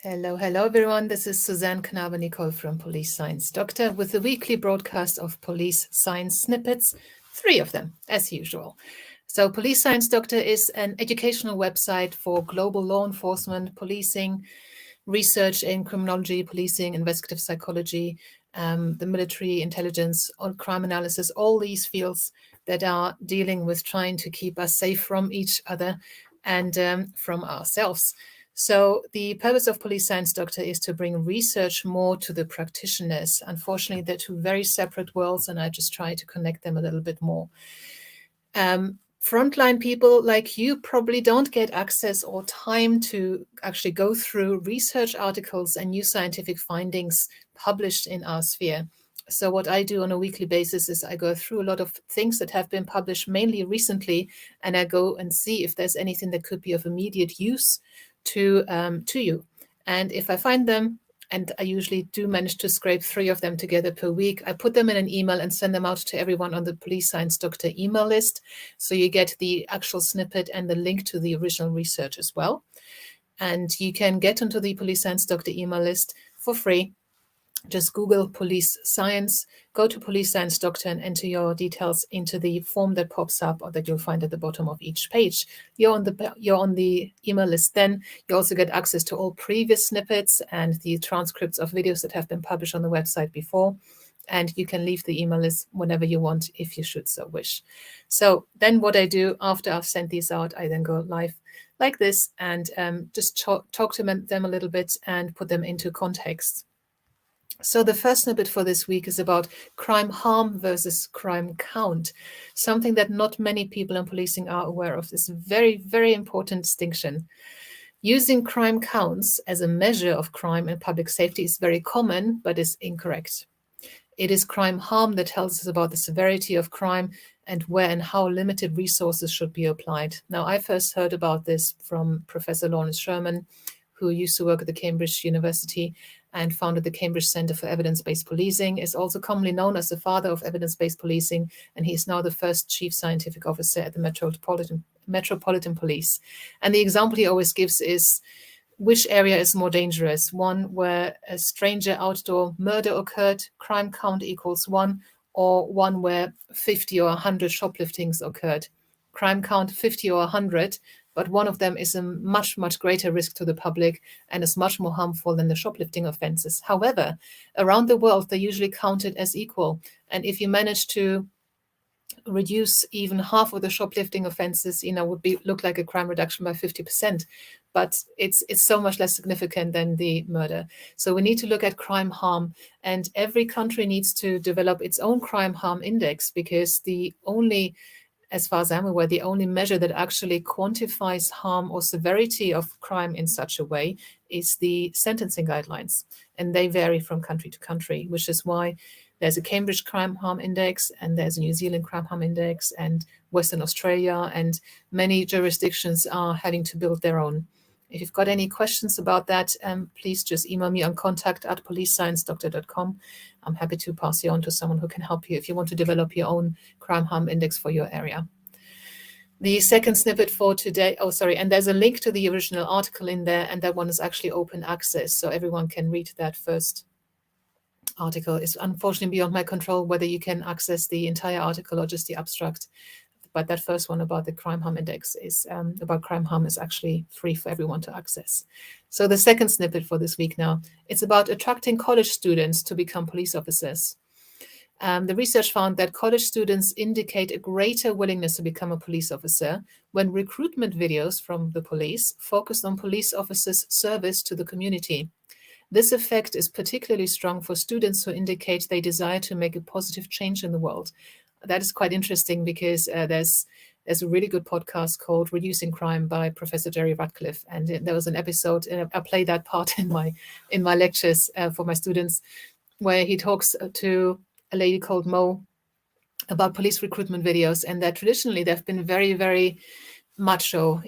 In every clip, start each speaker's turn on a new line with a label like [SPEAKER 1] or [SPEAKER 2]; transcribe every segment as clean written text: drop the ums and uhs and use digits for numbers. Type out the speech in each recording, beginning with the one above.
[SPEAKER 1] Hello everyone. This is Suzanne Knaber-Nicole from Police Science Doctor with the weekly broadcast of Police Science Snippets, 3 of them, as usual. So Police Science Doctor is an educational website for global law enforcement, policing, research in criminology, policing, investigative psychology, the military, intelligence, crime analysis, all these fields that are dealing with trying to keep us safe from each other and from ourselves. So the purpose of Police Science Doctor is to bring research more to the practitioners. Unfortunately, they're two very separate worlds, and I just try to connect them a little bit more. Frontline people like you probably don't get access or time to actually go through research articles and new scientific findings published in our sphere. So what I do on a weekly basis is I go through a lot of things that have been published mainly recently, and I go and see if there's anything that could be of immediate use to you. And if I find them, and I usually do manage to scrape 3 of them together per week, I put them in an email and send them out to everyone on the Police Science Doctor email list. So you get the actual snippet and the link to the original research as well. And you can get onto the Police Science Doctor email list for free. Just Google Police Science, go to Police Science Doctor and enter your details into the form that pops up or that you'll find at the bottom of each page. You're on the email list then. You also get access to all previous snippets and the transcripts of videos that have been published on the website before. And you can leave the email list whenever you want if you should so wish. So then what I do after I've sent these out, I then go live like this and just talk to them a little bit and put them into context. So the first snippet for this week is about crime harm versus crime count, something that not many people in policing are aware of. This very, very important distinction. Using crime counts as a measure of crime and public safety is very common, but is incorrect. It is crime harm that tells us about the severity of crime and where and how limited resources should be applied. Now, I first heard about this from Professor Lawrence Sherman, who used to work at the Cambridge University and founded the Cambridge Center for Evidence-Based Policing, is also commonly known as the father of evidence-based policing, and he is now the first chief scientific officer at the Metropolitan Police. And the example he always gives is which area is more dangerous, one where a stranger outdoor murder occurred, crime count equals 1, or one where 50 or 100 shopliftings occurred, crime count 50 or 100, but one of them is a much, much greater risk to the public and is much more harmful than the shoplifting offenses. However, around the world, they're usually counted as equal. And if you manage to reduce even half of the shoplifting offenses, would look like a crime reduction by 50%. But it's so much less significant than the murder. So we need to look at crime harm, and every country needs to develop its own crime harm index, because as far as I'm aware, the only measure that actually quantifies harm or severity of crime in such a way is the sentencing guidelines. And they vary from country to country, which is why there's a Cambridge Crime Harm Index, and there's a New Zealand Crime Harm Index, and Western Australia, and many jurisdictions are having to build their own. If you've got any questions about that, please just email me on contact@policesciencedoctor.com. I'm happy to pass you on to someone who can help you if you want to develop your own crime harm index for your area. The second snippet for today, and there's a link to the original article in there, and that one is actually open access, so everyone can read that first article. It's unfortunately beyond my control whether you can access the entire article or just the abstract. But that first one about the crime harm index is about crime harm is actually free for everyone to access. So the second snippet for this week now, it's about attracting college students to become police officers. The research found that college students indicate a greater willingness to become a police officer when recruitment videos from the police focused on police officers' service to the community. This effect is particularly strong for students who indicate they desire to make a positive change in the world. That is quite interesting, because there's a really good podcast called Reducing Crime by Professor Jerry Ratcliffe, and there was an episode, and I play that part in my lectures for my students, where he talks to a lady called Mo about police recruitment videos, and that traditionally they've been very, very macho,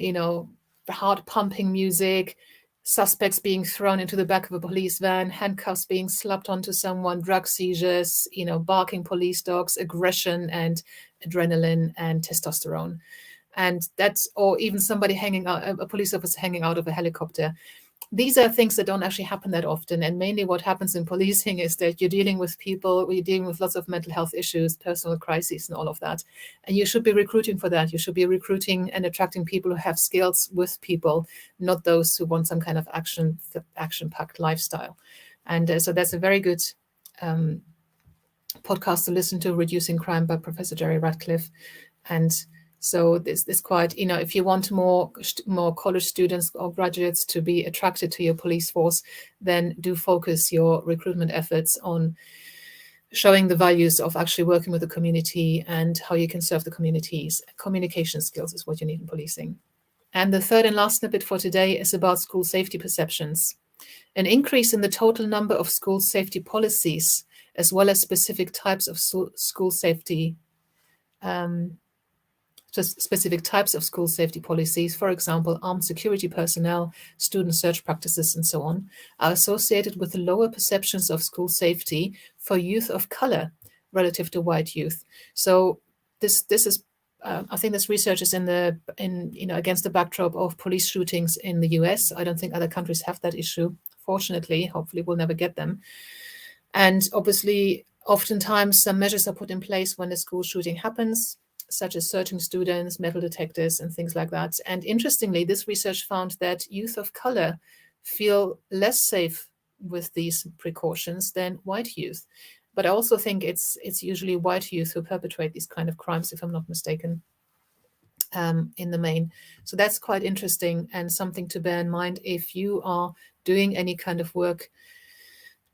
[SPEAKER 1] heart pumping music, suspects being thrown into the back of a police van, handcuffs being slapped onto someone, drug seizures, barking police dogs, aggression and adrenaline and testosterone. And or even somebody a police officer hanging out of a helicopter. these are things that don't actually happen that often. And mainly what happens in policing is that you're dealing with people, you're dealing with lots of mental health issues, personal crises, and all of that. And you should be recruiting for that. You should be recruiting and attracting people who have skills with people, not those who want some kind of action-packed lifestyle. And so that's a very good podcast to listen to, Reducing Crime by Professor Jerry Radcliffe. And so this quite, if you want more college students or graduates to be attracted to your police force, then do focus your recruitment efforts on showing the values of actually working with the community and how you can serve the communities. Communication skills is what you need in policing. And the third and last snippet for today is about school safety perceptions. An increase in the total number of school safety policies, as well as specific types of school safety policies, for example, armed security personnel, student search practices, and so on, are associated with lower perceptions of school safety for youth of color relative to white youth. So this is, I think this research is against the backdrop of police shootings in the US. I don't think other countries have that issue. Fortunately, hopefully we'll never get them. And obviously, oftentimes some measures are put in place when a school shooting happens, such as searching students, metal detectors, and things like that. And interestingly, this research found that youth of color feel less safe with these precautions than white youth. But I also think it's usually white youth who perpetrate these kind of crimes, if I'm not mistaken, in the main. So that's quite interesting and something to bear in mind if you are doing any kind of work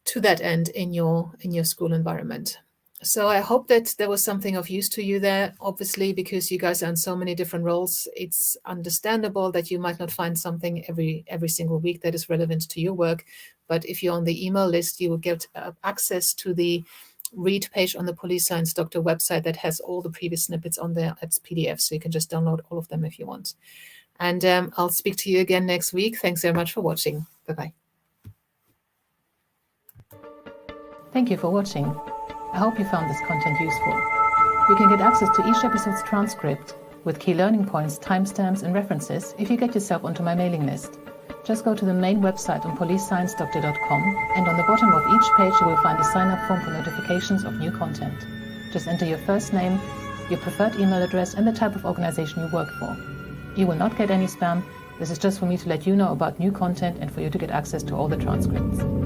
[SPEAKER 1] to that end in your school environment. So I hope that there was something of use to you there. Obviously, because you guys are in so many different roles, it's understandable that you might not find something every single week that is relevant to your work. But if you're on the email list, you will get access to the read page on the Police Science Doctor website that has all the previous snippets on there as PDF. So you can just download all of them if you want. And I'll speak to you again next week. Thanks very much for watching. Bye-bye. Thank you for watching. I hope you found this content useful. You can get access to each episode's transcript with key learning points, timestamps, and references if you get yourself onto my mailing list. Just go to the main website on policesciencedoctor.com, and on the bottom of each page you will find a sign-up form for notifications of new content. Just enter your first name, your preferred email address, and the type of organization you work for. You will not get any spam. This is just for me to let you know about new content and for you to get access to all the transcripts.